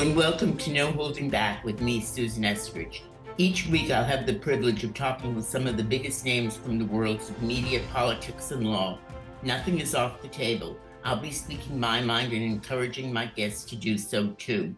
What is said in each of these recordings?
and welcome to No Holding Back with me, Susan Estrich. Each week, I'll have the privilege of talking with some of the biggest names from the worlds of media, politics, and law. Nothing is off the table. I'll be speaking my mind and encouraging my guests to do so too.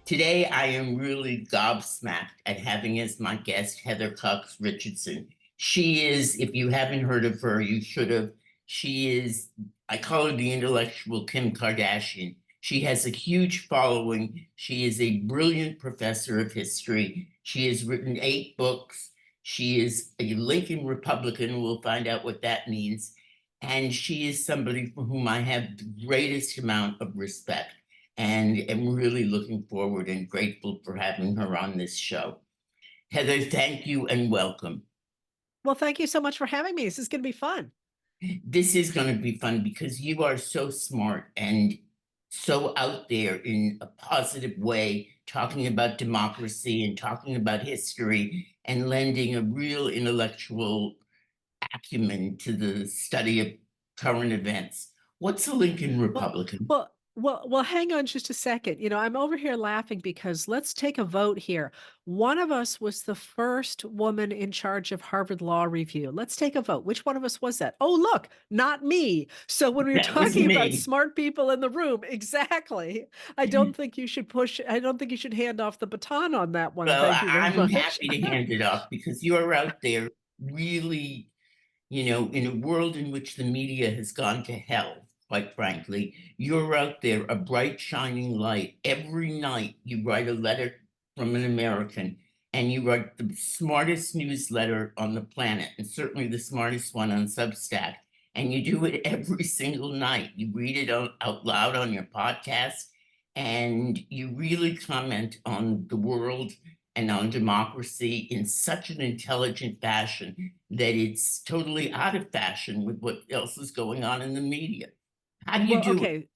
Today, I am really gobsmacked at having as my guest Heather Cox Richardson. She is, if you haven't heard of her, you should have. She is, I call her the intellectual Kim Kardashian. She has a huge following. She is a brilliant professor of history. She has written 8 books. She is a Lincoln Republican. We'll find out what that means. And she is somebody for whom I have the greatest amount of respect and am really looking forward and grateful for having her on this show. Heather, thank you and welcome. Well, thank you so much for having me. This is going to be fun. This is going to be fun because you are so smart and so out there in a positive way, talking about democracy and talking about history and lending a real intellectual acumen to the study of current events. What's a Lincoln Republican? Well, hang on just a second. I'm over here laughing because let's take a vote here. One of us was the first woman in charge of Harvard Law Review. Let's take a vote. Which one of us was that? Oh, look, not me. So when we were That was talking about me. smart people in the room, exactly. I don't think you should hand off the baton on that one. Well, Thank you very I'm much. happy to hand it off because you're out there really, in a world in which the media has gone to hell, quite frankly, you're out there, a bright, shining light. Every night you write a letter from an American, and you write the smartest newsletter on the planet, and certainly the smartest one on Substack. And you do it every single night. You read it out loud on your podcast, and you really comment on the world and on democracy in such an intelligent fashion that it's totally out of fashion with what else is going on in the media. How do you Well, do it? okay.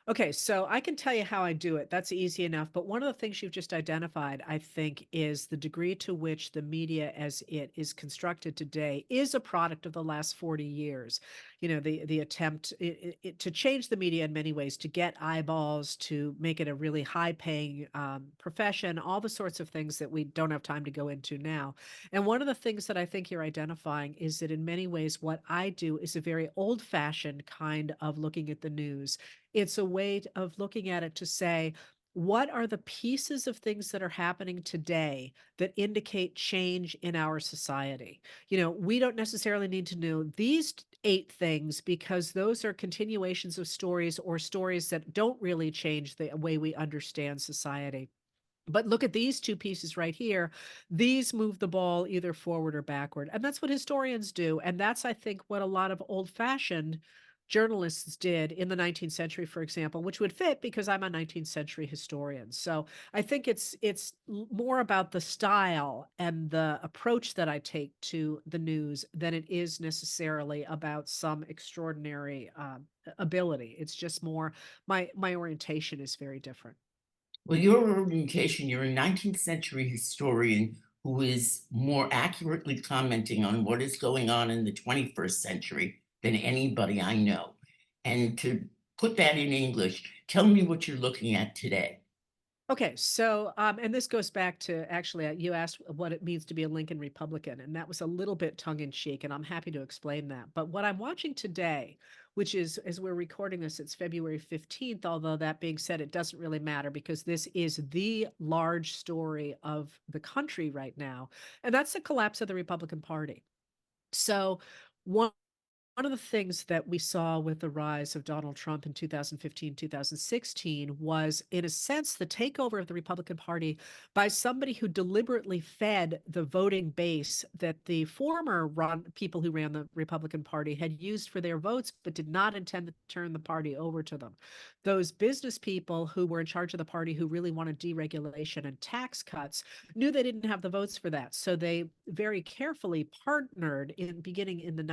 Okay, so I can tell you how I do it. That's easy enough. But one of the things you've just identified, I think, is the degree to which the media as it is constructed today is a product of the last 40 years. The attempt to change the media in many ways, to get eyeballs, to make it a really high-paying profession, all the sorts of things that we don't have time to go into now. And one of the things that I think you're identifying is that in many ways, what I do is a very old-fashioned kind of looking at the news. It's a way of looking at it to say, what are the pieces of things that are happening today that indicate change in our society? We don't necessarily need to know these 8 things because those are continuations of stories or stories that don't really change the way we understand society. But look at these 2 pieces right here. These move the ball either forward or backward. And that's what historians do. And that's, I think, what a lot of old-fashioned journalists did in the 19th century, for example, which would fit because I'm a 19th century historian. So I think it's more about the style and the approach that I take to the news than it is necessarily about some extraordinary ability. It's just more my orientation is very different. Well, your orientation, you're a 19th century historian who is more accurately commenting on what is going on in the 21st century than anybody I know. And to put that in English, tell me what you're looking at today. Okay, so and this goes back to actually you asked what it means to be a Lincoln Republican, and that was a little bit tongue in cheek, and I'm happy to explain that. But what I'm watching today, which is as we're recording this, it's February 15th, although that being said, it doesn't really matter because this is the large story of the country right now, and that's the collapse of the Republican Party. So one of the things that we saw with the rise of Donald Trump in 2015, 2016 was, in a sense, the takeover of the Republican Party by somebody who deliberately fed the voting base that the former people who ran the Republican Party had used for their votes, but did not intend to turn the party over to them. Those business people who were in charge of the party who really wanted deregulation and tax cuts knew they didn't have the votes for that. So they very carefully partnered beginning in the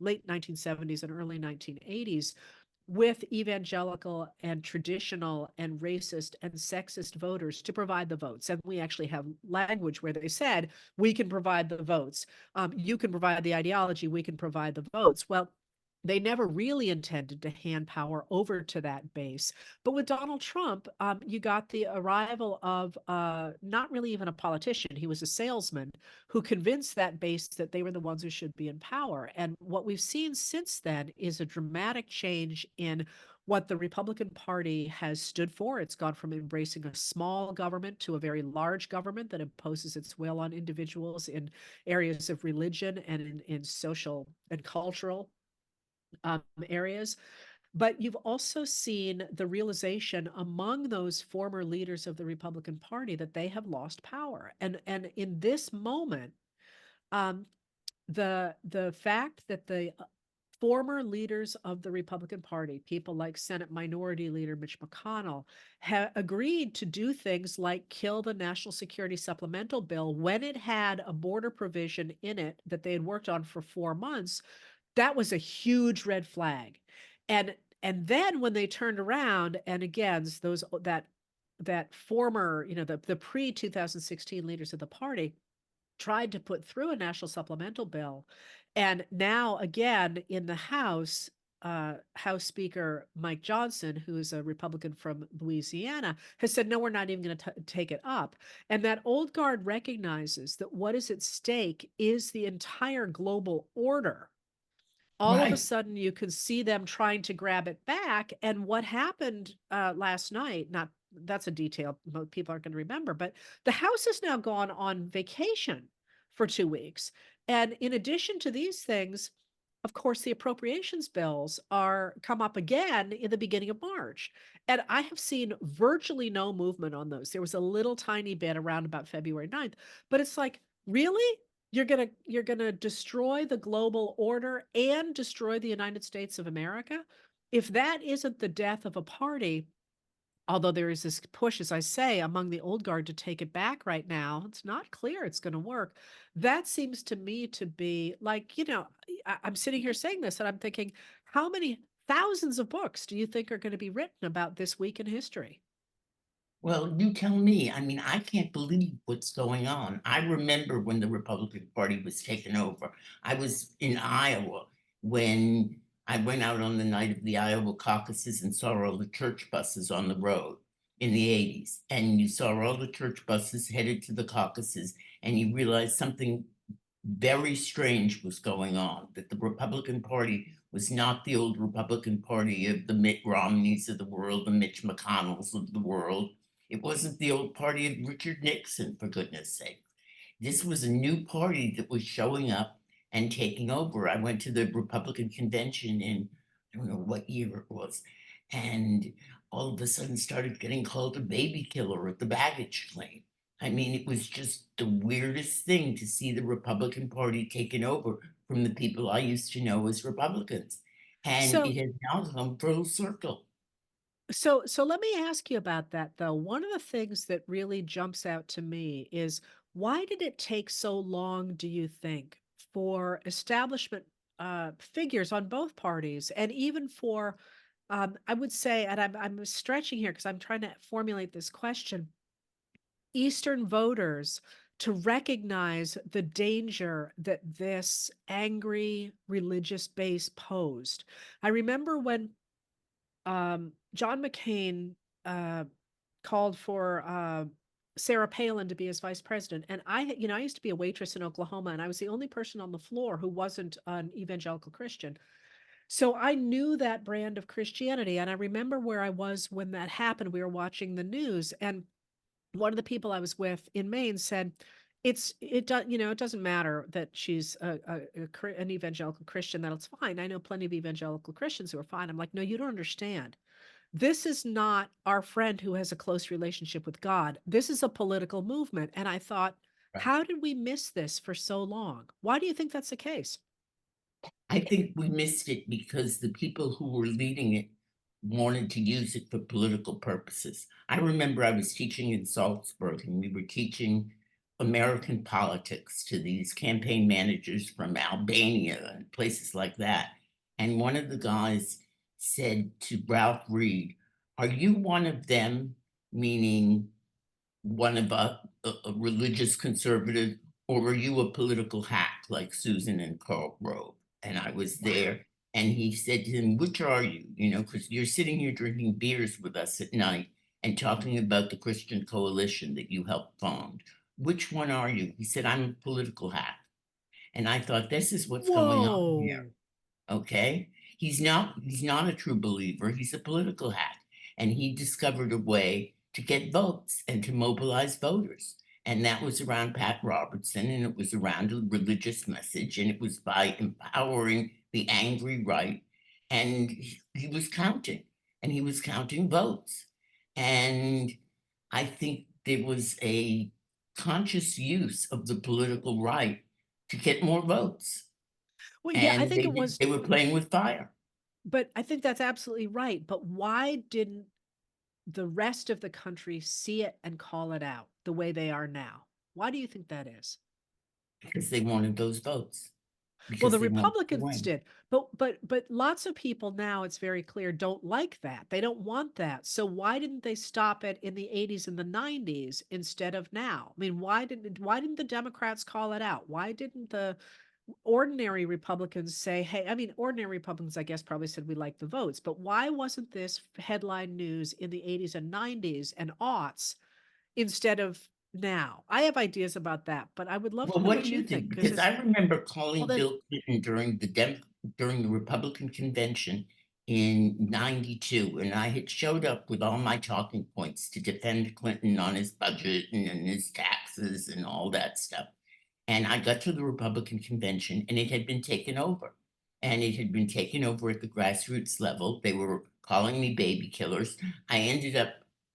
late 1970s and early 1980s with evangelical and traditional and racist and sexist voters to provide the votes. And we actually have language where they said, we can provide the votes. You can provide the ideology, we can provide the votes. Well, They never really intended to hand power over to that base. But with Donald Trump, you got the arrival of not really even a politician. He was a salesman who convinced that base that they were the ones who should be in power. And what we've seen since then is a dramatic change in what the Republican Party has stood for. It's gone from embracing a small government to a very large government that imposes its will on individuals in areas of religion and in social and cultural areas. But you've also seen the realization among those former leaders of the Republican Party that they have lost power. And in this moment, um, the fact that the former leaders of the Republican Party, people like Senate Minority Leader Mitch McConnell, have agreed to do things like kill the National Security Supplemental Bill when it had a border provision in it that they had worked on for 4 months. That was a huge red flag. And then when they turned around, and again, those that former, the pre-2016 leaders of the party tried to put through a national supplemental bill. And now again in the House, House Speaker Mike Johnson, who is a Republican from Louisiana, has said, no, we're not even going to take it up. And that old guard recognizes that what is at stake is the entire global order. All of a Right. sudden you can see them trying to grab it back. And what happened last night, not that's a detail people aren't going to remember, but the House has now gone on vacation for 2 weeks. And in addition to these things, of course, the appropriations bills are come up again in the beginning of March. And I have seen virtually no movement on those. There was a little tiny bit around about February 9th, but it's like, really? You're gonna destroy the global order and destroy the United States of America? If that isn't the death of a party, although there is this push, as I say, among the old guard to take it back right now, it's not clear it's going to work. That seems to me to be like, I'm sitting here saying this and I'm thinking, how many thousands of books do you think are going to be written about this week in history? Well, you tell me. I mean, I can't believe what's going on. I remember when the Republican Party was taken over. I was in Iowa when I went out on the night of the Iowa caucuses and saw all the church buses on the road in the 80s. And you saw all the church buses headed to the caucuses, and you realized something very strange was going on, that the Republican Party was not the old Republican Party of the Mitt Romneys of the world, the Mitch McConnells of the world. It wasn't the old party of Richard Nixon, for goodness sake. This was a new party that was showing up and taking over. I went to the Republican convention in, I don't know what year it was, and all of a sudden started getting called a baby killer at the baggage claim. I mean, it was just the weirdest thing to see the Republican Party taken over from the people I used to know as Republicans. And So it has now come full circle. So let me ask you about that though. One of the things that really jumps out to me is, why did it take so long, do you think, for establishment figures on both parties, and even for I would say, and I'm stretching here because I'm trying to formulate this question, Eastern voters to recognize the danger that this angry religious base posed? I remember when John McCain uh, called for Sarah Palin to be his vice president. And I used to be a waitress in Oklahoma, and I was the only person on the floor who wasn't an evangelical Christian. So I knew that brand of Christianity. And I remember where I was when that happened. We were watching the news, and one of the people I was with in Maine said, it doesn't matter that she's an evangelical Christian, that it's fine. I know plenty of evangelical Christians who are fine. I'm like, no, you don't understand. This is not our friend who has a close relationship with God. This is a political movement. And I thought, how did we miss this for so long? Why do you think that's the case? I think we missed it because the people who were leading it wanted to use it for political purposes. I remember I was teaching in Salzburg, and we were teaching American politics to these campaign managers from Albania and places like that. And one of the guys said to Ralph Reed, "Are you one of them?" Meaning one of a religious conservative, or were you a political hack like Susan and Karl Rove? And I was there, And he said to him, which are you? You know, because you're sitting here drinking beers with us at night and talking about the Christian coalition that you helped found. Which one are you? He said, I'm a political hack. And I thought, this is what's going on here. Whoa. Okay. He's not a true believer. He's a political hack. And he discovered a way to get votes and to mobilize voters. And that was around Pat Robertson, and it was around a religious message, and it was by empowering the angry right. And he was counting, and he was counting votes. And I think there was a conscious use of the political right to get more votes, Well, yeah, I and think it was, they were playing with fire but I think that's absolutely right. But why didn't the rest of the country see it and call it out the way they are now? Why do you think that is? because they wanted those votes, Well, because the they wanted to Republicans win. did, but lots of people now, it's very clear, don't like that. They don't want that. So why didn't they stop it in the 80s and the 90s instead of now? I mean, why didn't the Democrats call it out? Why didn't the ordinary Republicans say, hey, I mean, ordinary Republicans, I guess, probably said we like the votes, but why wasn't this headline news in the 80s and 90s and aughts instead of now? I have ideas about that, but I would love to Well, know what what do you you think think? because Because it's I remember well, calling then Bill Clinton during the Republican convention in '92, and I had showed up with all my talking points to defend Clinton on his budget and his taxes and all that stuff. And I got to the Republican convention, and it had been taken over. And it had been taken over at the grassroots level. They were calling me baby killers. I ended up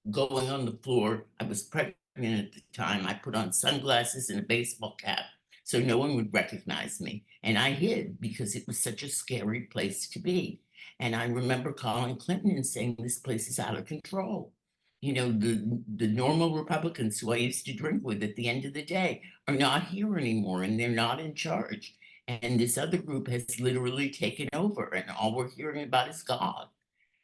going on the floor. I was pregnant at the time. I put on sunglasses and a baseball cap so no one would recognize me. And I hid because it was such a scary place to be. And I remember calling Clinton and saying, this place is out of control. You know, the normal Republicans who I used to drink with at the end of the day are not here anymore, and they're not in charge. And this other group has literally taken over, and all we're hearing about is God.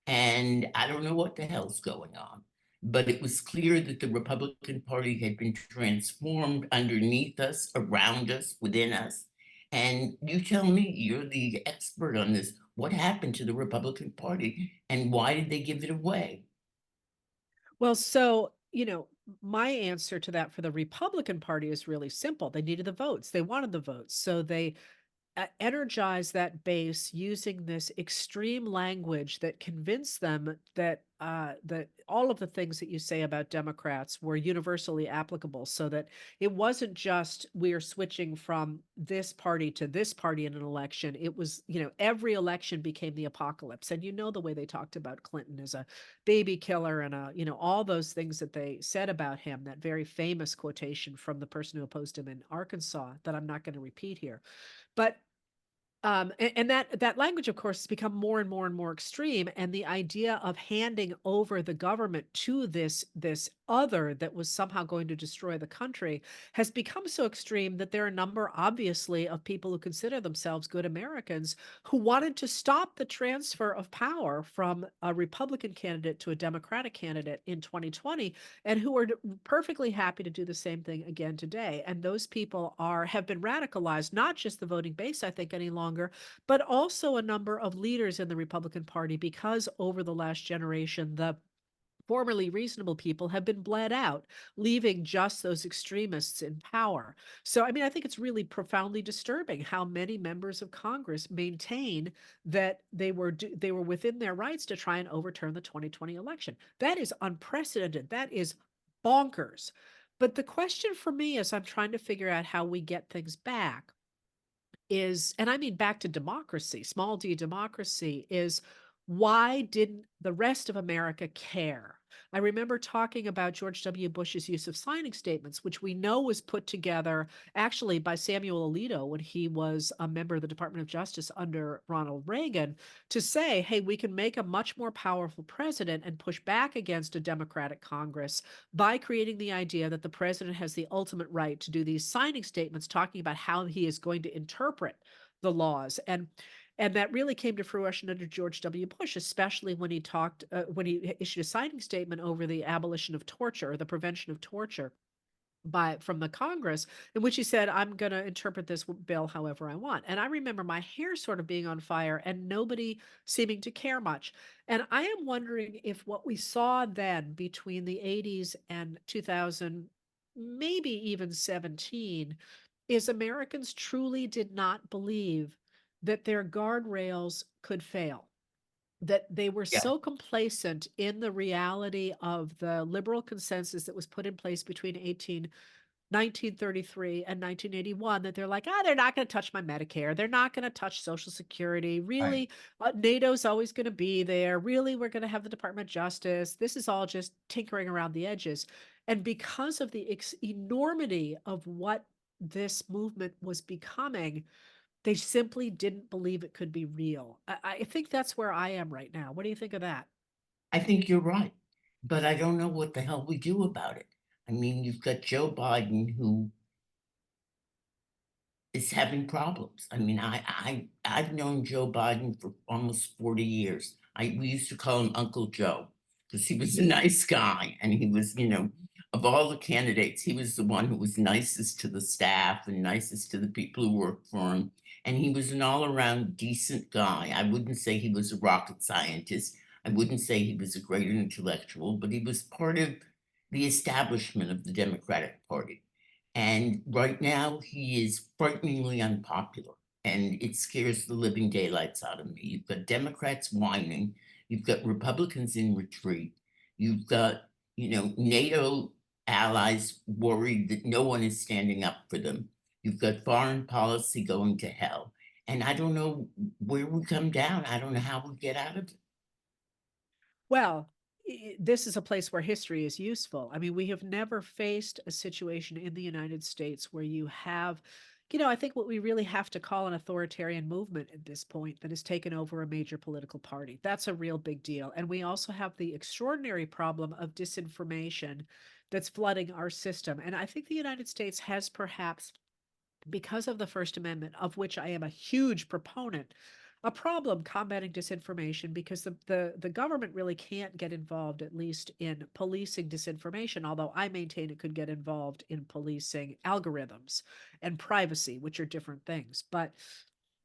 And I don't know what the hell's going on. But it was clear that the Republican Party had been transformed underneath us, around us, within us. And you tell me, you're the expert on this. What happened to the Republican Party, and why did they give it away? well, so, my answer to that for the Republican Party is really simple. They needed the votes. They wanted the votes. So they energize that base using this extreme language that convinced them that all of the things that you say about Democrats were universally applicable, so that it wasn't just we are switching from this party to this party in an election. It was, every election became the apocalypse. And the way they talked about Clinton as a baby killer and all those things that they said about him, that very famous quotation from the person who opposed him in Arkansas that I'm not going to repeat here. But and that language, of course, has become more and more and more extreme. And the idea of handing over the government to this other that was somehow going to destroy the country has become so extreme that there are a number, obviously, of people who consider themselves good Americans who wanted to stop the transfer of power from a Republican candidate to a Democratic candidate in 2020, and who are perfectly happy to do the same thing again today. And those people have been radicalized, not just the voting base, I think, any longer, but also a number of leaders in the Republican Party, because over the last generation, the formerly reasonable people have been bled out, leaving just those extremists in power. So, I mean, I think it's really profoundly disturbing how many members of Congress maintain that they were within their rights to try and overturn the 2020 election. That is unprecedented. That is bonkers. But the question for me, as I'm trying to figure out how we get things back, is, and I mean back to democracy, small d democracy, is why didn't the rest of America care? I remember talking about George W. Bush's use of signing statements, which we know was put together actually by Samuel Alito when he was a member of the Department of Justice under Ronald Reagan, to say, hey, we can make a much more powerful president and push back against a Democratic Congress by creating the idea that the president has the ultimate right to do these signing statements talking about how he is going to interpret the laws. And that really came to fruition under George W. Bush, especially when he issued a signing statement over the abolition of torture, or the prevention of torture, from the Congress, in which he said, I'm going to interpret this bill however I want. And I remember my hair sort of being on fire and nobody seeming to care much. And I am wondering if what we saw then between the 80s and 2000, maybe even 17, is Americans truly did not believe that their guardrails could fail, that they were Yeah. so complacent in the reality of the liberal consensus that was put in place between 1933 and 1981, that they're like, they're not going to touch my Medicare. They're not going to touch Social Security. Right. Really, NATO's always going to be there. Really, we're going to have the Department of Justice. This is all just tinkering around the edges. And because of the enormity of what this movement was becoming, they simply didn't believe it could be real. I think that's where I am right now. What do you think of that? I think you're right, but I don't know what the hell we do about it. I mean, you've got Joe Biden who is having problems. I mean, I've known Joe Biden for almost 40 years. We used to call him Uncle Joe because he was a nice guy and he was, of all the candidates, he was the one who was nicest to the staff and nicest to the people who worked for him. And he was an all-around decent guy. I wouldn't say he was a rocket scientist. I wouldn't say he was a great intellectual, but he was part of the establishment of the Democratic Party. And right now, he is frighteningly unpopular, and it scares the living daylights out of me. You've got Democrats whining, you've got Republicans in retreat, you've got, NATO allies worried that no one is standing up for them. You've got foreign policy going to hell. And I don't know where we come down. I don't know how we get out of it. Well, this is a place where history is useful. I mean, we have never faced a situation in the United States where you have, I think what we really have to call an authoritarian movement at this point that has taken over a major political party. That's a real big deal. And we also have the extraordinary problem of disinformation that's flooding our system. And I think the United States has perhaps, because of the First Amendment, of which I am a huge proponent, a problem combating disinformation, because the government really can't get involved, at least in policing disinformation, although I maintain it could get involved in policing algorithms and privacy, which are different things. But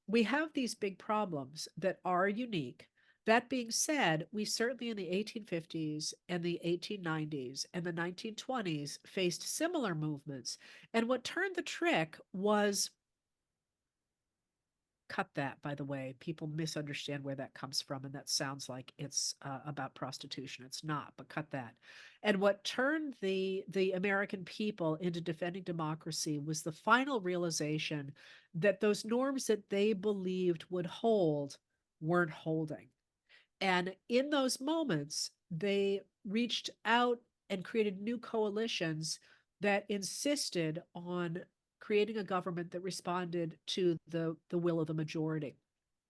we have these big problems that are unique. That being said, we certainly in the 1850s and the 1890s and the 1920s faced similar movements. And what turned the trick was, cut that, by the way. People misunderstand where that comes from, and that sounds like it's about prostitution. It's not, but cut that. And what turned the American people into defending democracy was the final realization that those norms that they believed would hold weren't holding. And in those moments, they reached out and created new coalitions that insisted on creating a government that responded to the will of the majority.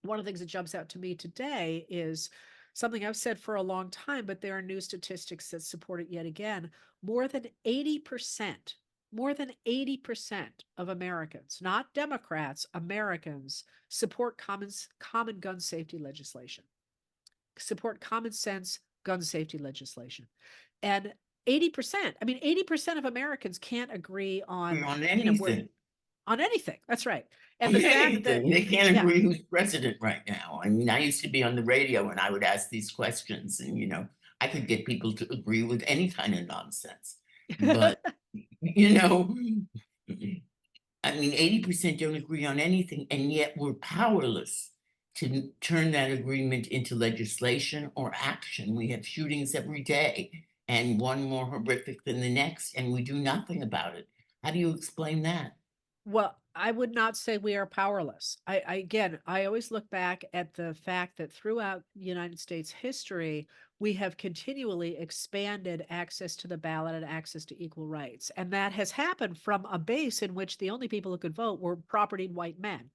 One of the things that jumps out to me today is something I've said for a long time, but there are new statistics that support it yet again. More than 80%, more than 80% of Americans, not Democrats, Americans, support common gun safety legislation, support common sense gun safety legislation. And 80%, I mean, 80% of Americans can't agree on, On where, anything. on anything. That's right. And On the fact that, anything. They can't yeah. agree who's president right now. I mean, I used to be on the radio and I would ask these questions, and I could get people to agree with any kind of nonsense. But you know, I mean, 80% don't agree on anything, and yet we're powerless to turn that agreement into legislation or action. We have shootings every day, and one more horrific than the next, and we do nothing about it. How do you explain that? Well, I would not say we are powerless. Again, I always look back at the fact that throughout United States history, we have continually expanded access to the ballot and access to equal rights. And that has happened from a base in which the only people who could vote were propertied white men.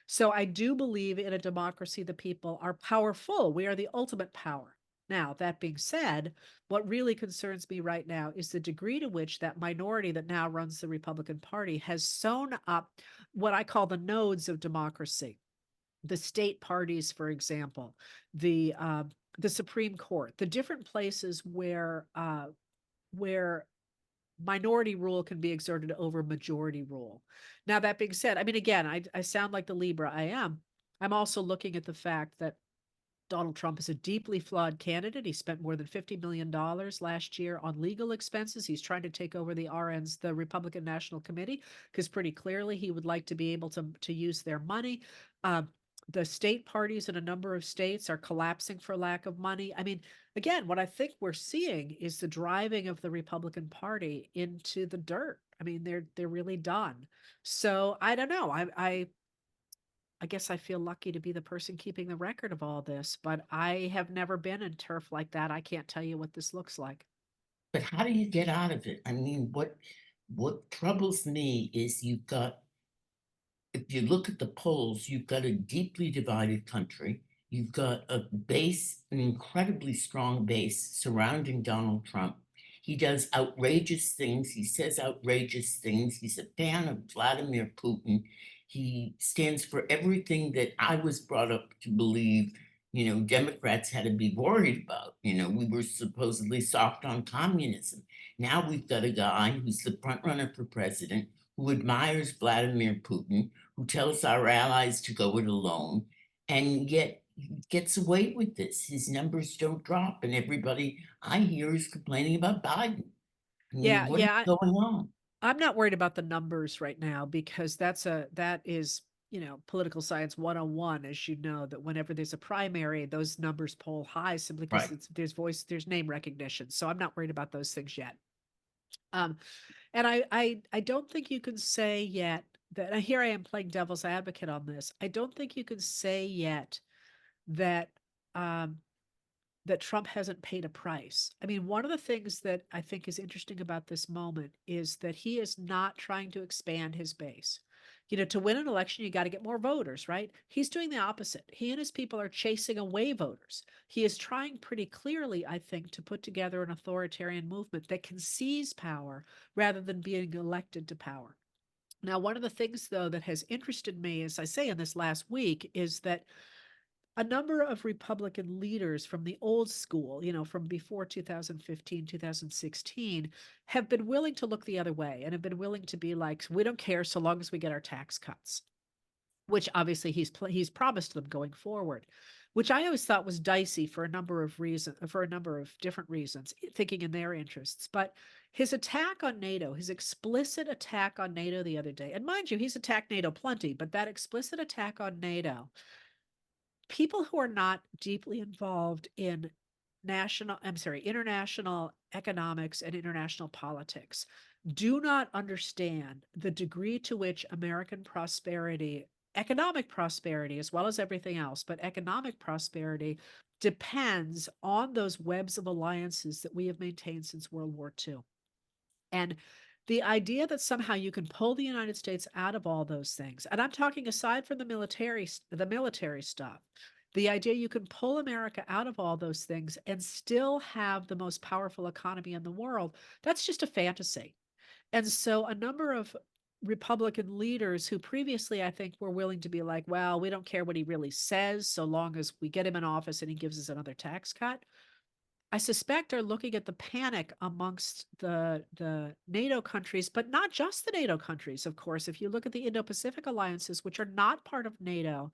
So I do believe in a democracy, the people are powerful. We are the ultimate power. Now, that being said, what really concerns me right now is the degree to which that minority that now runs the Republican Party has sewn up what I call the nodes of democracy. The state parties, for example, the Supreme Court, the different places where minority rule can be exerted over majority rule. Now, that being said, I mean, again, I sound like the Libra I am. I'm also looking at the fact that Donald Trump is a deeply flawed candidate. He spent more than $50 million last year on legal expenses. He's trying to take over the RNs, the Republican National Committee, because pretty clearly he would like to be able to use their money. The state parties in a number of states are collapsing for lack of money. I mean, again, what I think we're seeing is the driving of the Republican Party into the dirt. I mean, they're really done. So I don't know. I guess I feel lucky to be the person keeping the record of all this, but I have never been in turf like that. I can't tell you what this looks like. But how do you get out of it? I mean, what troubles me is you've got, if you look at the polls, you've got a deeply divided country. You've got a base, an incredibly strong base surrounding Donald Trump. He does outrageous things. He says outrageous things. He's a fan of Vladimir Putin. He stands for everything that I was brought up to believe, Democrats had to be worried about. We were supposedly soft on communism. Now we've got a guy who's the front runner for president, who admires Vladimir Putin, who tells our allies to go it alone, and yet he gets away with this. His numbers don't drop, and everybody I hear is complaining about Biden. I mean, Yeah, what is yeah. going on? I'm not worried about the numbers right now because that is, political science 101, as you know, that whenever there's a primary, those numbers poll high simply because Right. there's name recognition. So I'm not worried about those things yet. Um, and I don't think you can say yet that, and here I am playing devil's advocate on this. I don't think you can say yet that um, that Trump hasn't paid a price. I mean, one of the things that I think is interesting about this moment is that he is not trying to expand his base. To win an election, you got to get more voters, right? He's doing the opposite. He and his people are chasing away voters. He is trying pretty clearly, I think, to put together an authoritarian movement that can seize power rather than being elected to power. Now, one of the things, though, that has interested me, as I say, in this last week, is that a number of Republican leaders from the old school, from before 2015, 2016, have been willing to look the other way and have been willing to be like, we don't care so long as we get our tax cuts, which obviously he's promised them going forward, which I always thought was dicey for a number of reasons, for a number of different reasons, thinking in their interests. But his attack on NATO, his explicit attack on NATO the other day, and mind you, he's attacked NATO plenty, but that explicit attack on NATO, people who are not deeply involved in international economics and international politics do not understand the degree to which American prosperity, economic prosperity, as well as everything else, but economic prosperity depends on those webs of alliances that we have maintained since World War II. And the idea that somehow you can pull the United States out of all those things, and I'm talking aside from the military stuff, the idea you can pull America out of all those things and still have the most powerful economy in the world, that's just a fantasy. And so a number of Republican leaders who previously, I think, were willing to be like, well, we don't care what he really says so long as we get him in office and he gives us another tax cut, I suspect are looking at the panic amongst the NATO countries, but not just the NATO countries, of course. If you look at the Indo-Pacific alliances, which are not part of NATO,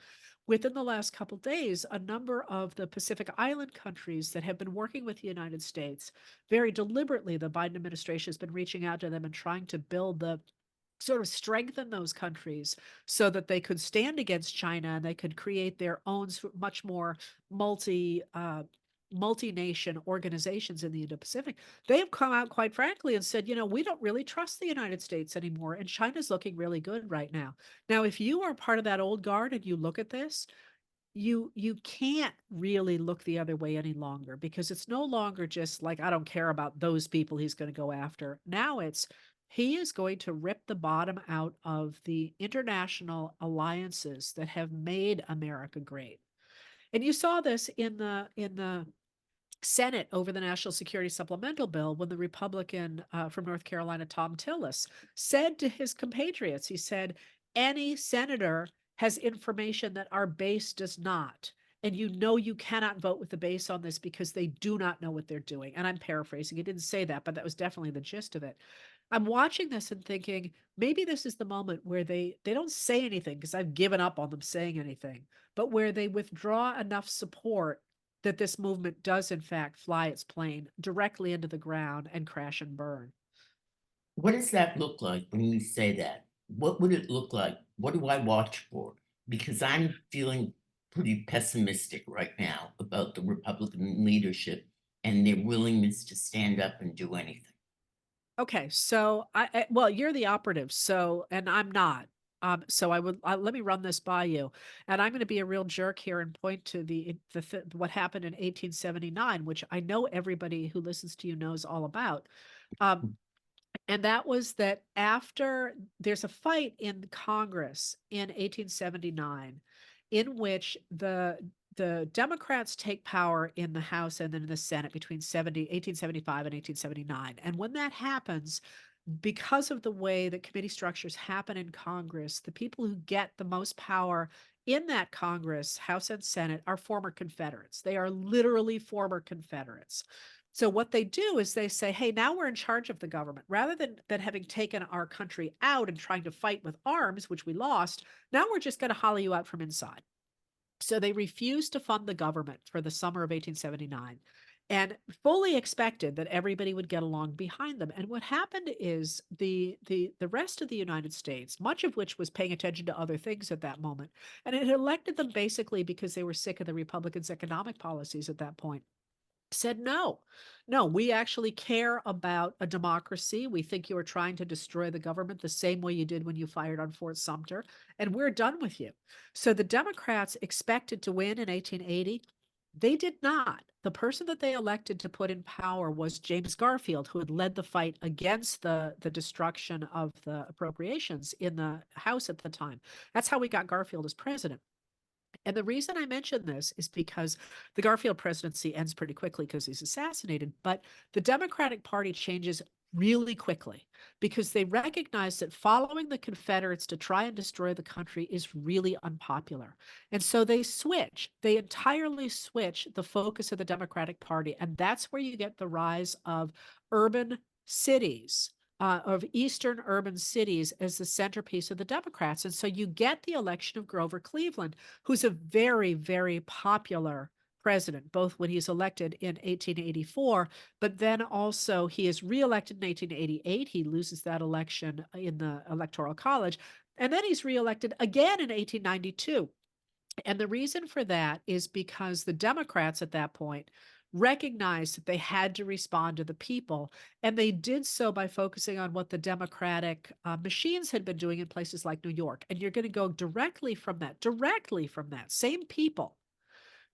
within the last couple days, a number of the Pacific Island countries that have been working with the United States very deliberately, the Biden administration has been reaching out to them and trying to build the sort of strengthen those countries so that they could stand against China and they could create their own much more multi-nation organizations in the Indo-Pacific. They have come out quite frankly and said, we don't really trust the United States anymore, and China's looking really good right now. Now, if you are part of that old guard and you look at this, you can't really look the other way any longer, because it's no longer just like, I don't care about those people he's going to go after. Now it's, he is going to rip the bottom out of the international alliances that have made America great. And you saw this in the Senate over the National Security Supplemental Bill when the Republican from North Carolina, Tom Tillis, said to his compatriots, he said, any senator has information that our base does not. And you cannot vote with the base on this because they do not know what they're doing. And I'm paraphrasing. He didn't say that, but that was definitely the gist of it. I'm watching this and thinking maybe this is the moment where they don't say anything because I've given up on them saying anything, but where they withdraw enough support that this movement does in fact fly its plane directly into the ground and crash and burn. What does that look like when you say that? What would it look like? What do I watch for? Because I'm feeling pretty pessimistic right now about the Republican leadership and their willingness to stand up and do anything. Okay, so well, you're the operative, so and I'm not. So let me run this by you, and I'm going to be a real jerk here and point to what happened in 1879, which I know everybody who listens to you knows all about. Um, and that was that after there's a fight in Congress in 1879 in which the Democrats take power in the House and then in the Senate between 1875 and 1879. And when that happens, because of the way that committee structures happen in Congress, the people who get the most power in that Congress, House and Senate, are former Confederates. They are literally former Confederates. So what they do is they say, hey, now we're in charge of the government. Rather than having taken our country out and trying to fight with arms, which we lost, now we're just going to hollow you out from inside. So they refused to fund the government for the summer of 1879 and fully expected that everybody would get along behind them. And what happened is the rest of the United States, much of which was paying attention to other things at that moment, and it elected them basically because they were sick of the Republicans' economic policies at that point, said no. No, we actually care about a democracy. We think you are trying to destroy the government the same way you did when you fired on Fort Sumter, and we're done with you. So the Democrats expected to win in 1880. They did not. The person that they elected to put in power was James Garfield, who had led the fight against the destruction of the appropriations in the House at the time. That's how we got Garfield as president. And the reason I mention this is because the Garfield presidency ends pretty quickly because he's assassinated, but the Democratic Party changes really quickly because they recognize that following the Confederates to try and destroy the country is really unpopular. And so they entirely switch the focus of the Democratic Party. And that's where you get the rise of urban cities, of Eastern urban cities as the centerpiece of the Democrats. And so you get the election of Grover Cleveland, who's a very, very popular president, both when he's elected in 1884, but then also he is reelected in 1888. He loses that election in the Electoral College. And then he's reelected again in 1892. And the reason for that is because the Democrats at that point recognized that they had to respond to the people. And they did so by focusing on what the Democratic machines had been doing in places like New York. And you're going to go directly from that, same people,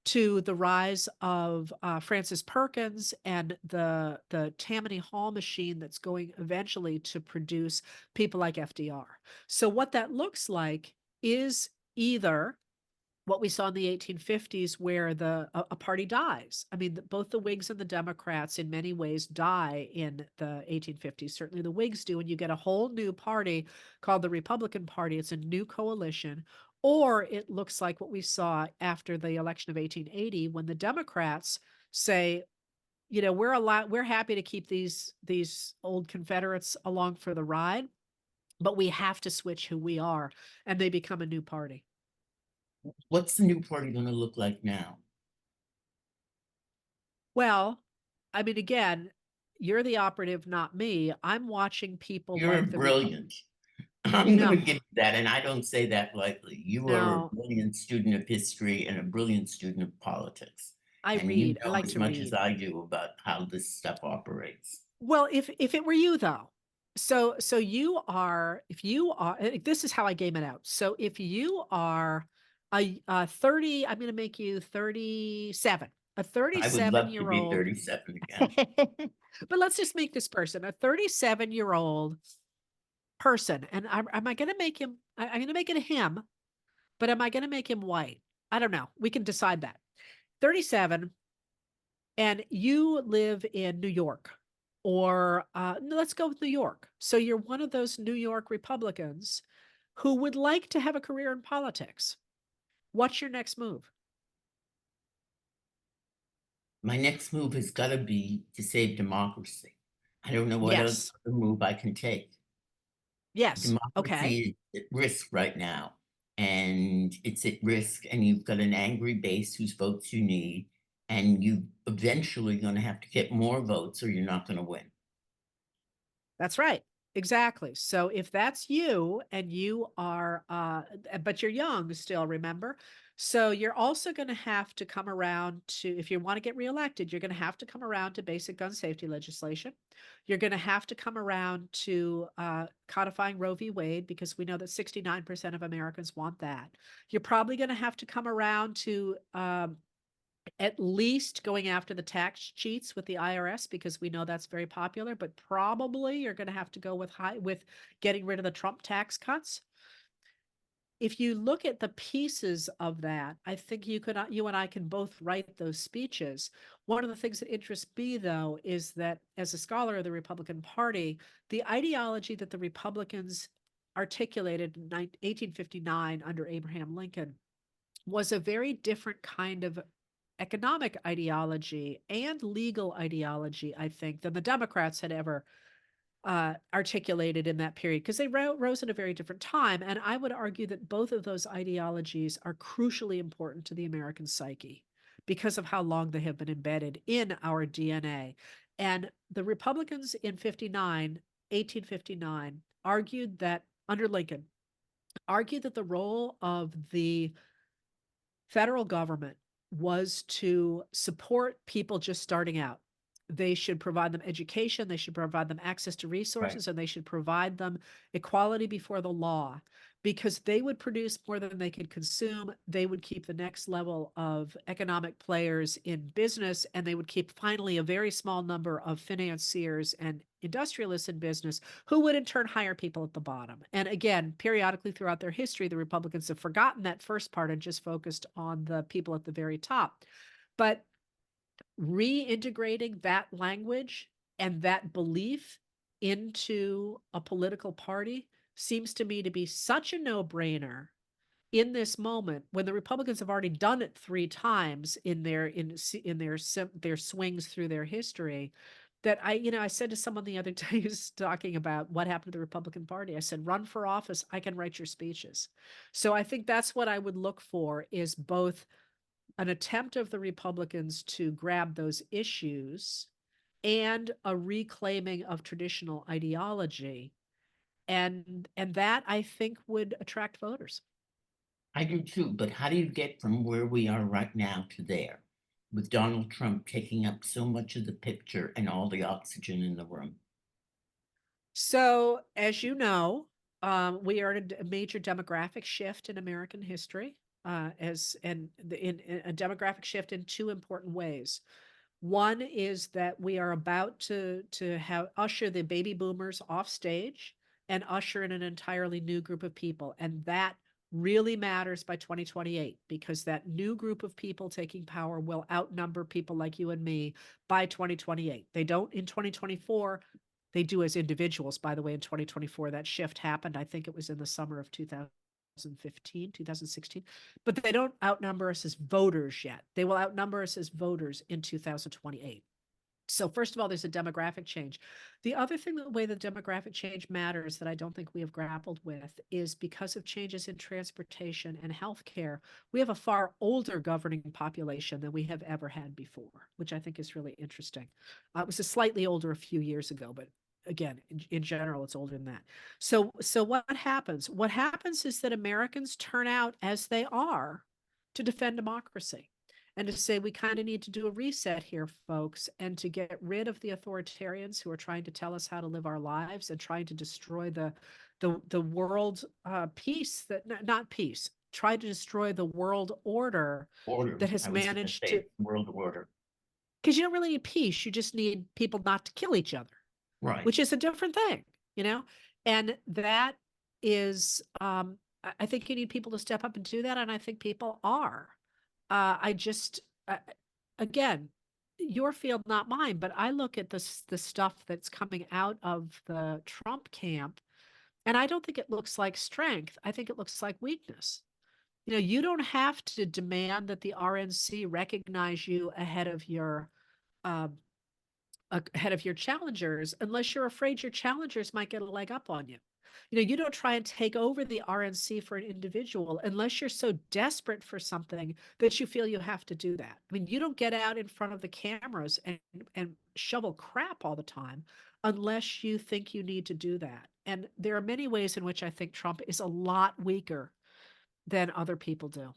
to the rise of Francis Perkins and the Tammany Hall machine that's going eventually to produce people like FDR. So what that looks like is either what we saw in the 1850s where a party dies. I mean, both the Whigs and the Democrats in many ways die in the 1850s. Certainly the Whigs do, and you get a whole new party called the Republican Party. It's a new coalition. Or it looks like what we saw after the election of 1880 when the Democrats say, you know, we're happy to keep these old Confederates along for the ride, but we have to switch who we are, and they become a new party. What's the new party going to look like now? Well, I mean, again, you're the operative, not me. I'm watching people You're like the Republic. brilliant. I'm going No, to give you that, and I don't say that lightly. You are a no, brilliant student of history and a brilliant student of politics, I and you read. I know like as to much as read. I do about how this stuff operates. Well, if it were you though, so you are, if you are, this is how I game it out. So if you are a 30, I'm going to make you 37, a I would 37 love to year be old. 37 again. But let's just make this person a 37-year-old person. And am I going to make him, I'm going to make it a him, but am I going to make him white? I don't know. We can decide that. 37, and you live in New York, or no, let's go with New York. So you're one of those New York Republicans who would like to have a career in politics. What's your next move? My next move has got to be to save democracy. I don't know what other Yes. move I can take. Yes. Okay. Democracy is at risk right now, and it's at risk, and you've got an angry base whose votes you need, and you eventually going to have to get more votes or you're not going to win. That's right. Exactly. So if that's you and you are, but you're young still, remember? So you're also going to have to come around to, if you want to get reelected, you're going to have to come around to basic gun safety legislation. You're going to have to come around to codifying Roe v. Wade, because we know that 69% of Americans want that. You're probably going to have to come around to at least going after the tax cheats with the IRS, because we know that's very popular, but probably you're going to have to go with getting rid of the Trump tax cuts. If you look at the pieces of that, I think you and I can both write those speeches. One of the things that interests me, though, is that as a scholar of the Republican Party, the ideology that the Republicans articulated in 1859 under Abraham Lincoln was a very different kind of economic ideology and legal ideology, I think, than the Democrats had ever articulated in that period, because they rose at a very different time. And I would argue that both of those ideologies are crucially important to the American psyche because of how long they have been embedded in our DNA. And the Republicans in 1859, argued that, under Lincoln, argued that the role of the federal government was to support people just starting out. They should provide them education, they should provide them access to Right. resources, and they should provide them equality before the law, because they would produce more than they could consume. They would keep the next level of economic players in business, and they would keep finally a very small number of financiers and industrialists in business, who would in turn hire people at the bottom. And again, periodically throughout their history, the Republicans have forgotten that first part and just focused on the people at the very top. But reintegrating that language and that belief into a political party seems to me to be such a no-brainer in this moment, when the Republicans have already done it 3 times in their swings through their history. That I said to someone the other day who's talking about what happened to the Republican Party, I said, run for office, I can write your speeches. So I think that's what I would look for, is both an attempt of the Republicans to grab those issues and a reclaiming of traditional ideology. And that, I think, would attract voters. I do too, but how do you get from where we are right now to there with Donald Trump taking up so much of the picture and all the oxygen in the room? So, as you know, we are in a major demographic shift in American history, in a demographic shift in two important ways. One is that we are about to have usher the baby boomers off stage and usher in an entirely new group of people, and that really matters by 2028, because that new group of people taking power will outnumber people like you and me by 2028. They don't in 2024. They do as individuals, by the way. In 2024, that shift happened. I think it was in the summer of 2015, 2016, but they don't outnumber us as voters yet. They will outnumber us as voters in 2028. So first of all, there's a demographic change. The other thing, the way the demographic change matters that I don't think we have grappled with, is because of changes in transportation and healthcare, we have a far older governing population than we have ever had before, which I think is really interesting. It was a slightly older a few years ago, but again, in general, it's older than that. So what happens? What happens is that Americans turn out as they are to defend democracy, and to say we kind of need to do a reset here, folks, and to get rid of the authoritarians who are trying to tell us how to live our lives and trying to destroy the world peace, that not peace, try to destroy the world order Order, that has I was going to managed to, say, world order. because you don't really need peace, you just need people not to kill each other, Right. which is a different thing, you know? And that is, I think you need people to step up and do that. And I think people are. I just, again, your field, not mine, but I look at the stuff that's coming out of the Trump camp, and I don't think it looks like strength. I think it looks like weakness. You don't have to demand that the RNC recognize you ahead of your um, ahead of your challengers unless you're afraid your challengers might get a leg up on you. You don't try and take over the RNC for an individual unless you're so desperate for something that you feel you have to do that. I mean, you don't get out in front of the cameras and shovel crap all the time unless you think you need to do that. And there are many ways in which I think Trump is a lot weaker than other people do.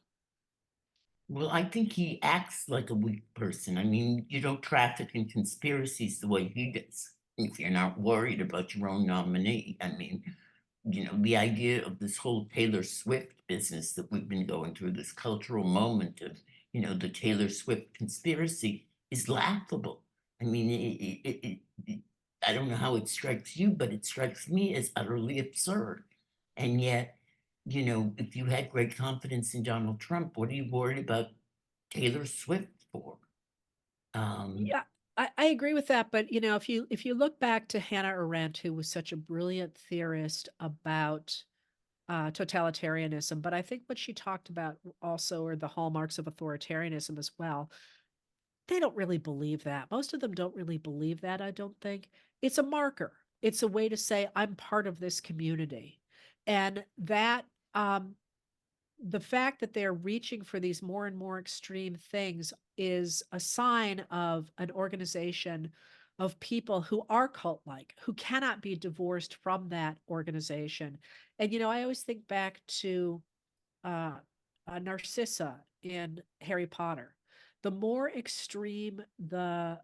Well, I think he acts like a weak person. I mean, you don't traffic in conspiracies the way he does if you're not worried about your own nominee. I mean, the idea of this whole Taylor Swift business that we've been going through, this cultural moment of, the Taylor Swift conspiracy is laughable. I mean, I don't know how it strikes you, but it strikes me as utterly absurd. And yet, if you had great confidence in Donald Trump, what are you worried about Taylor Swift for? Um, Yeah, I agree with that. But if you look back to Hannah Arendt, who was such a brilliant theorist about totalitarianism, but I think what she talked about also are the hallmarks of authoritarianism as well. They don't really believe that. Most of them don't really believe that, I don't think. It's a marker. It's a way to say, I'm part of this community. And that the fact that they're reaching for these more and more extreme things is a sign of an organization of people who are cult-like, who cannot be divorced from that organization. And I always think back to uh, Narcissa in Harry Potter. The more extreme the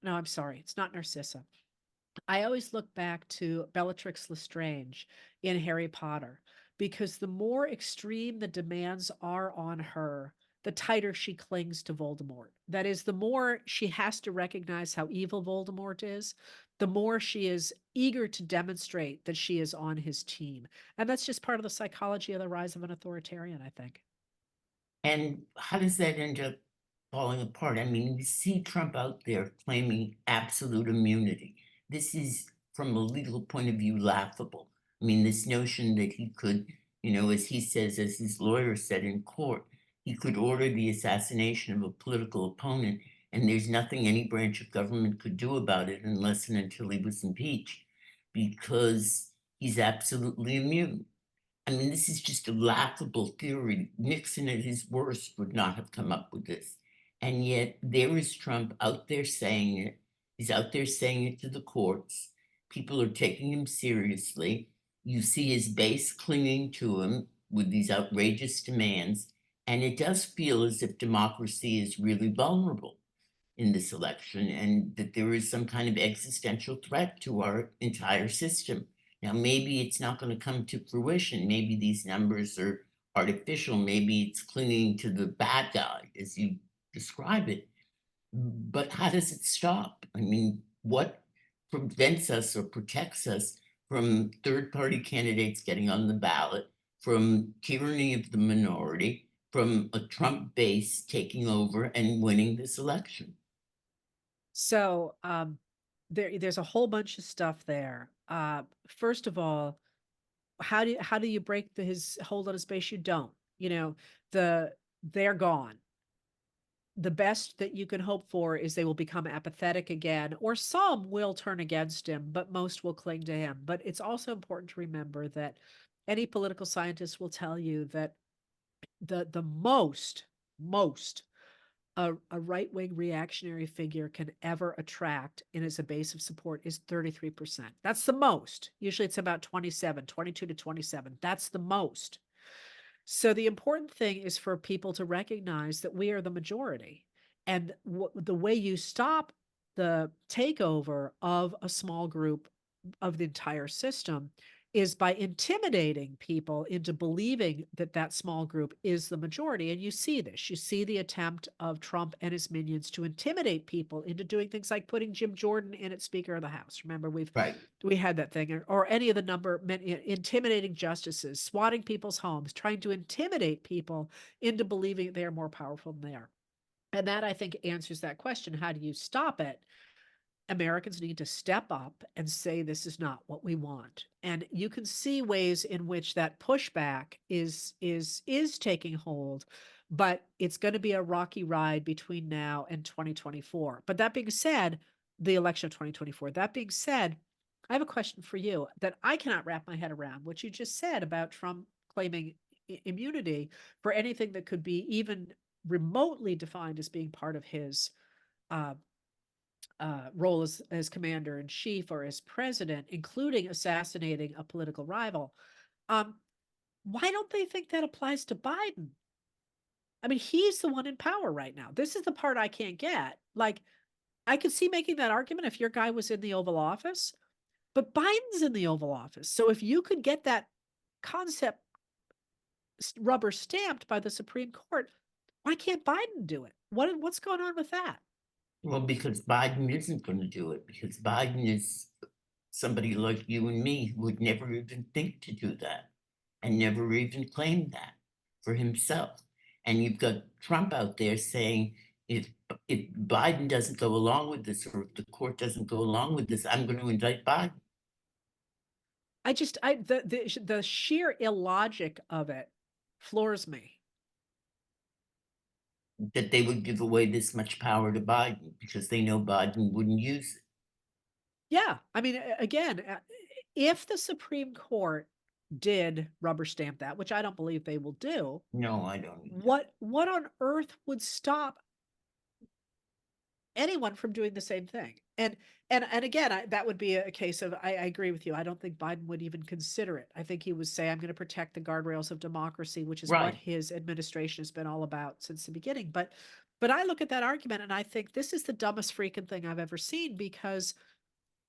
no, I'm sorry, it's not Narcissa. I always look back to Bellatrix Lestrange in Harry Potter because the more extreme the demands are on her, the tighter she clings to Voldemort. That is, the more she has to recognize how evil Voldemort is, the more she is eager to demonstrate that she is on his team. And that's just part of the psychology of the rise of an authoritarian, I think. And how does that end up falling apart? I mean, we see Trump out there claiming absolute immunity. This is, from a legal point of view, laughable. I mean, this notion that he could, as he says, as his lawyer said in court, he could order the assassination of a political opponent, and there's nothing any branch of government could do about it unless and until he was impeached, because he's absolutely immune. I mean, this is just a laughable theory. Nixon at his worst would not have come up with this. And yet there is Trump out there saying it. He's out there saying it to the courts. People are taking him seriously. You see his base clinging to him with these outrageous demands. And it does feel as if democracy is really vulnerable in this election, and that there is some kind of existential threat to our entire system. Now, maybe it's not going to come to fruition. Maybe these numbers are artificial. Maybe it's clinging to the bad guy, as you describe it. But how does it stop? I mean, what prevents us or protects us from third party candidates getting on the ballot, from tyranny of the minority, from a Trump base taking over and winning this election? So there's a whole bunch of stuff there. First of all, how do you break his hold on his base? You don't. The they're gone. The best that you can hope for is they will become apathetic again, or some will turn against him, but most will cling to him. But it's also important to remember that any political scientist will tell you that the most a right-wing reactionary figure can ever attract and as a base of support is 33%. That's the most. Usually it's about 27, 22 to 27. That's the most. So the important thing is for people to recognize that we are the majority. And the way you stop the takeover of a small group of the entire system is by intimidating people into believing that that small group is the majority. And you see this. You see the attempt of Trump and his minions to intimidate people into doing things like putting Jim Jordan in as Speaker of the House. Remember, Right. we had that thing, or any of the number, intimidating justices, swatting people's homes, trying to intimidate people into believing they are more powerful than they are. And that, I think, answers that question. How do you stop it? Americans need to step up and say this is not what we want. And you can see ways in which that pushback is taking hold, but it's going to be a rocky ride between now and 2024. But that being said, the election of 2024, that being said, I have a question for you that I cannot wrap my head around. What you just said about Trump claiming immunity for anything that could be even remotely defined as being part of his uh, role as commander in chief or as president, including assassinating a political rival. Um, why don't they think that applies to Biden? I mean, he's the one in power right now. This is the part I can't get. Like, I could see making that argument if your guy was in the Oval Office, but Biden's in the Oval Office. So if you could get that concept rubber stamped by the Supreme Court, why can't Biden do it? What's going on with that? Well, because Biden isn't going to do it, because Biden is somebody like you and me who would never even think to do that and never even claim that for himself. And you've got Trump out there saying, if Biden doesn't go along with this, or if the court doesn't go along with this, I'm going to indict Biden. The sheer illogic of it floors me. That they would give away this much power to Biden because they know Biden wouldn't use it. Yeah, I mean, again, if the Supreme Court did rubber stamp that, which I don't believe they will do, No, I don't. what on earth would stop anyone from doing the same thing? And again, that would be a case of I agree with you. I don't think Biden would even consider it. I think he would say, I'm going to protect the guardrails of democracy, which is what Right. his administration has been all about since the beginning. But I look at that argument and I think this is the dumbest freaking thing I've ever seen, because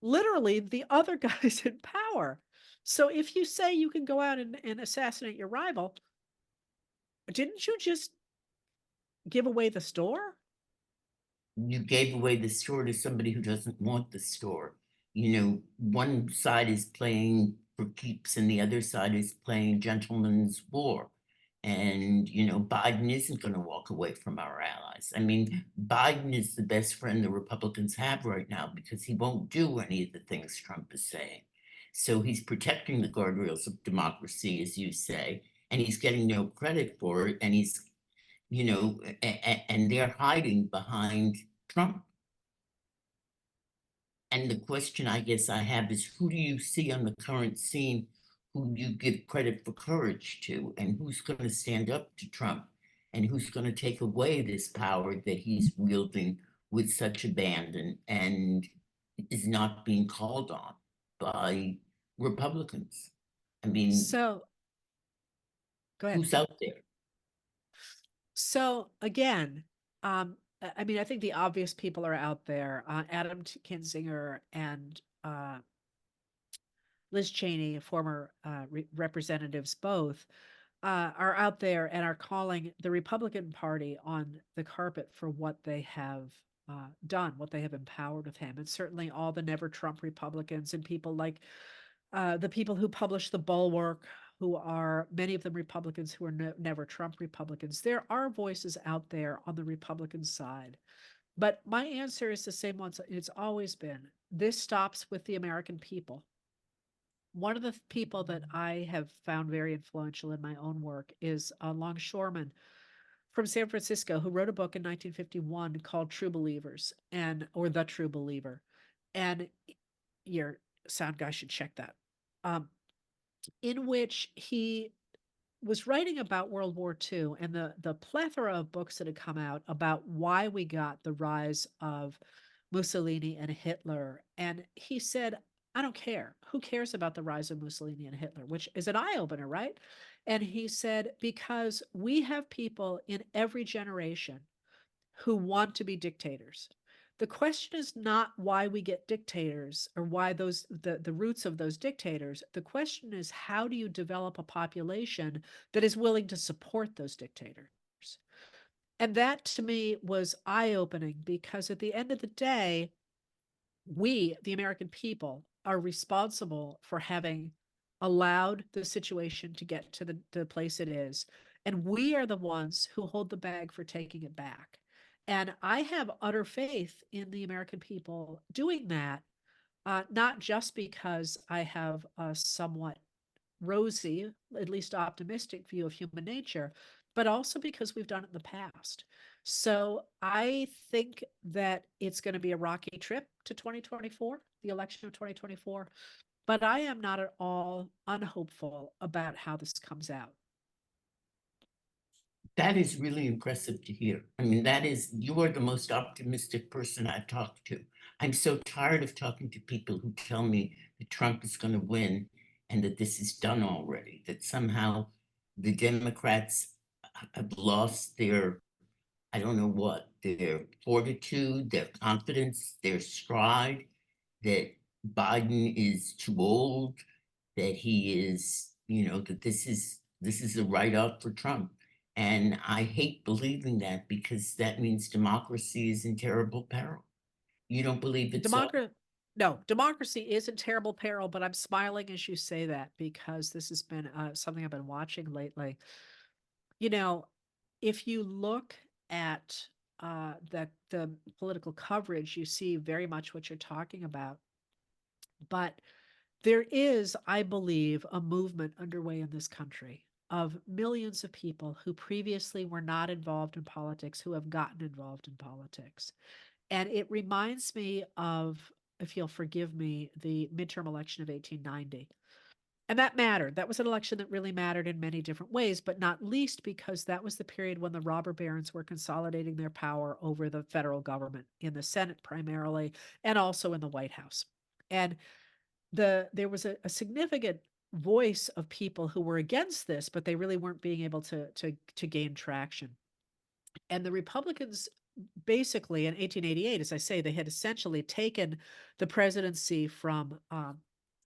literally the other guy's in power. So if you say you can go out and assassinate your rival, didn't you just give away the store? You gave away the store to somebody who doesn't want the store. You know, one side is playing for keeps and the other side is playing gentleman's war. And, you know, Biden isn't going to walk away from our allies. I mean, Biden is the best friend the Republicans have right now because he won't do any of the things Trump is saying. So he's protecting the guardrails of democracy, as you say, and he's getting no credit for it. And he's, you know, and they're hiding behind Trump. And the question I guess I have is, who do you see on the current scene who you give credit for courage to, and who's going to stand up to Trump, and who's going to take away this power that he's wielding with such abandon and is not being called on by Republicans? I mean, So go ahead. who's out there? So again, I mean, I think the obvious people are out there. Adam Kinzinger and Liz Cheney, former representatives, both are out there and are calling the Republican Party on the carpet for what they have done, what they have empowered with him. And certainly all the Never Trump Republicans and people like the people who publish the Bulwark, who are many of them Republicans who are Never Trump Republicans. There are voices out there on the Republican side. But my answer is the same one it's always been. This stops with the American people. One of the people that I have found very influential in my own work is a longshoreman from San Francisco who wrote a book in 1951 called True Believers or The True Believer. And your sound guy should check that. In which he was writing about World War II and the plethora of books that had come out about why we got the rise of Mussolini and Hitler. And he said, I don't care. Who cares about the rise of Mussolini and Hitler, which is an eye opener, right? And he said, because we have people in every generation who want to be dictators. The question is not why we get dictators or why the roots of those dictators. The question is, how do you develop a population that is willing to support those dictators? And that to me was eye-opening, because at the end of the day, we, the American people, are responsible for having allowed the situation to get to the place it is. And we are the ones who hold the bag for taking it back. And I have utter faith in the American people doing that, not just because I have a somewhat rosy, at least optimistic view of human nature, but also because we've done it in the past. So I think that it's going to be a rocky trip to 2024, the election of 2024, but I am not at all unhopeful about how this comes out. That is really impressive to hear. I mean, you are the most optimistic person I've talked to. I'm so tired of talking to people who tell me that Trump is going to win and that this is done already, that somehow the Democrats have lost their, I don't know what, their fortitude, their confidence, their stride, that Biden is too old, that he is, that this is a write-off for Trump. And I hate believing that because that means democracy is in terrible peril. You don't believe it so? Democracy, no, democracy is in terrible peril, but I'm smiling as you say that because this has been something I've been watching lately. You know, if you look at the political coverage, you see very much what you're talking about. But there is, I believe, a movement underway in this country of millions of people who previously were not involved in politics, who have gotten involved in politics. And it reminds me of, if you'll forgive me, the midterm election of 1890. And that mattered. That was an election that really mattered in many different ways, but not least because that was the period when the robber barons were consolidating their power over the federal government in the Senate primarily, and also in the White House. And there was a significant voice of people who were against this, but they really weren't being able to gain traction. And the Republicans basically in 1888, as I say, they had essentially taken the presidency from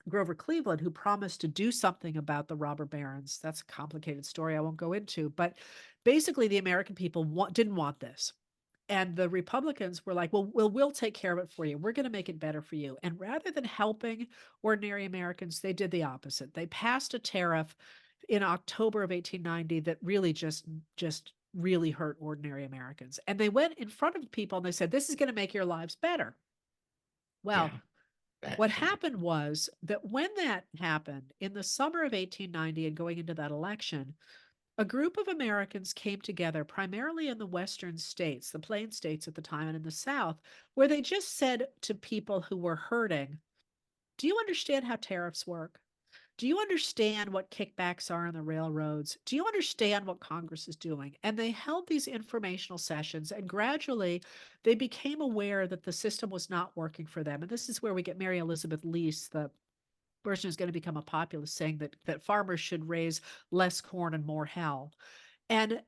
Grover Cleveland, who promised to do something about the robber barons. That's a complicated story I won't go into, but basically the American people didn't want this. And the Republicans were like, well, we'll take care of it for you. We're going to make it better for you. And rather than helping ordinary Americans, they did the opposite. They passed a tariff in October of 1890 that really just really hurt ordinary Americans. And they went in front of people and they said, this is going to make your lives better. Yeah, Well, that, what happened was that when that happened in the summer of 1890 and going into that election, a group of Americans came together, primarily in the Western states, the Plain states at the time, and in the South, where they just said to people who were hurting, do you understand how tariffs work? Do you understand what kickbacks are on the railroads? Do you understand what Congress is doing? And they held these informational sessions, and gradually they became aware that the system was not working for them. And this is where we get Mary Elizabeth Lease, the person who's going to become a populist, saying that farmers should raise less corn and more hell. And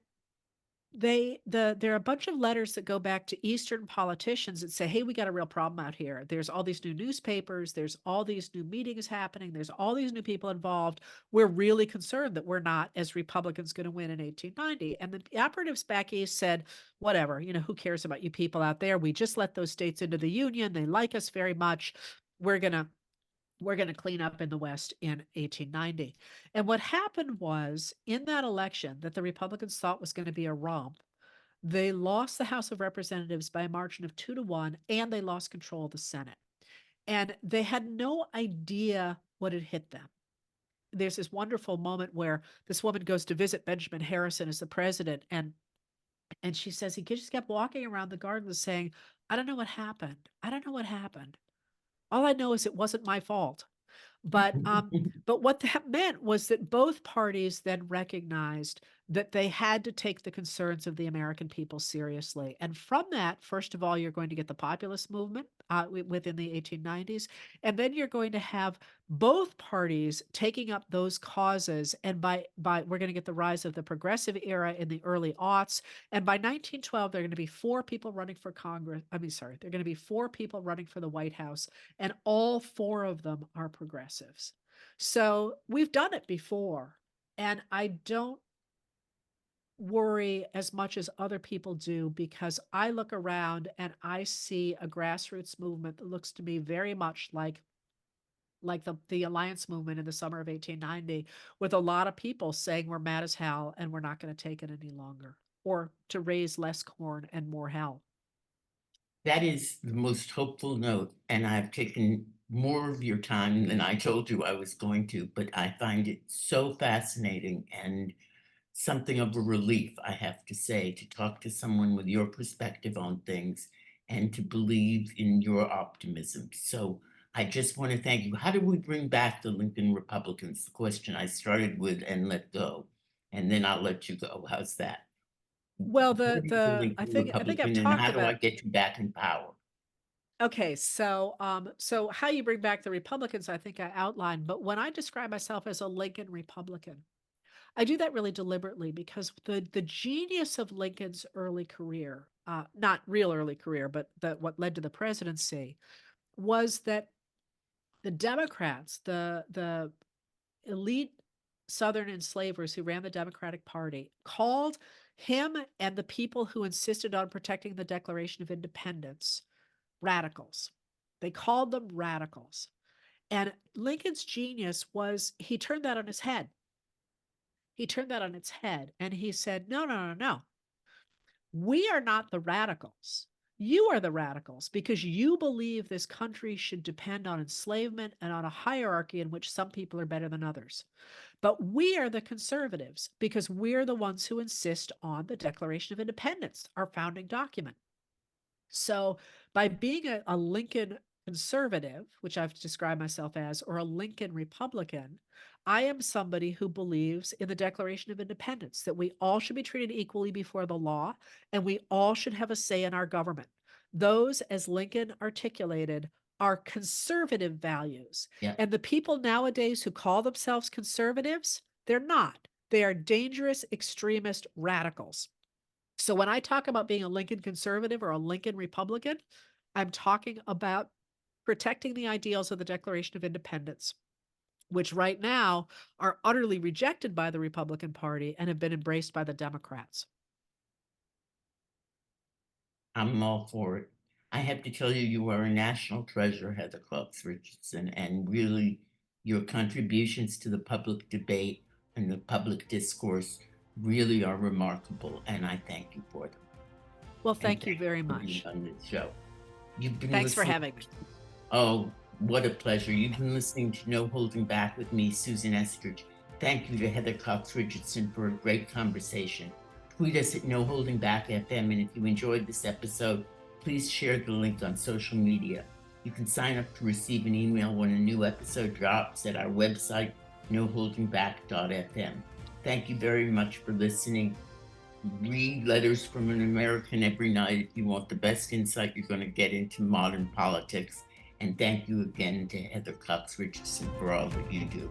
there are a bunch of letters that go back to Eastern politicians that say, hey, we got a real problem out here. There's all these new newspapers, there's all these new meetings happening, there's all these new people involved. We're really concerned that we're not, as Republicans, going to win in 1890. And the operatives back east said, whatever, who cares about you people out there? We just let those states into the union. They like us very much. We're gonna clean up in the West in 1890. And what happened was in that election that the Republicans thought was going to be a romp, they lost the House of Representatives by a margin of 2-1, and they lost control of the Senate. And they had no idea what had hit them. There's this wonderful moment where this woman goes to visit Benjamin Harrison as the president, and she says he just kept walking around the garden saying, I don't know what happened. I don't know what happened. All I know is it wasn't my fault. But but what that meant was that both parties then recognized that they had to take the concerns of the American people seriously. And from that, first of all, you're going to get the populist movement within the 1890s, and then you're going to have both parties taking up those causes. And by we're going to get the rise of the progressive era in the early aughts. And by 1912, there are going to be 4 people running for Congress. I mean, sorry, there are going to be 4 people running for the White House, and all 4 of them are progressives. So we've done it before. And I don't worry as much as other people do because I look around and I see a grassroots movement that looks to me very much like the Alliance movement in the summer of 1890, with a lot of people saying we're mad as hell and we're not going to take it any longer. or to raise less corn and more hell. That is the most hopeful note, and I've taken more of your time than I told you I was going to, but I find it so fascinating and something of a relief, I have to say, to talk to someone with your perspective on things and to believe in your optimism. So I just want to thank you. How do we bring back the Lincoln Republicans? The question I started with and let go. And then I'll let you go. How's that? Well, What is a I Lincoln think I've Republican and talked how do I about. get you back in power? Okay, so how you bring back the Republicans, I think I outlined, but when I describe myself as a Lincoln Republican, I do that really deliberately because the genius of Lincoln's early career, not real early career, but what led to the presidency, was that the Democrats, the elite Southern enslavers who ran the Democratic Party, called him and the people who insisted on protecting the Declaration of Independence radicals. They called them radicals. And Lincoln's genius was he turned that on his head. He turned that on its head and he said, no, no, no, no. We are not the radicals. You are the radicals because you believe this country should depend on enslavement and on a hierarchy in which some people are better than others. But we are the conservatives because we're the ones who insist on the Declaration of Independence, our founding document. So by being a Lincoln conservative, which I've described myself as, or a Lincoln Republican, I am somebody who believes in the Declaration of Independence, that we all should be treated equally before the law and we all should have a say in our government. Those, as Lincoln articulated, are conservative values. Yeah. And the people nowadays who call themselves conservatives, they're not. They are dangerous extremist radicals. So when I talk about being a Lincoln conservative or a Lincoln Republican, I'm talking about protecting the ideals of the Declaration of Independence, which right now are utterly rejected by the Republican Party and have been embraced by the Democrats. I'm all for it. I have to tell you, you are a national treasure, Heather Cox Richardson, and really your contributions to the public debate and the public discourse really are remarkable, and I thank you for them. Well, And thank you thank you very for being much. on this show. You've been Thanks for listening. having me. Oh, what a pleasure. You've been listening to No Holding Back with me, Susan Estrich. Thank you to Heather Cox Richardson for a great conversation. Tweet us at No Holding Back FM, and if you enjoyed this episode, please share the link on social media. You can sign up to receive an email when a new episode drops at our website, noholdingback.fm. Thank you very much for listening. Read Letters from an American every night if you want the best insight you're going to get into modern politics. And thank you again to Heather Cox Richardson for all that you do.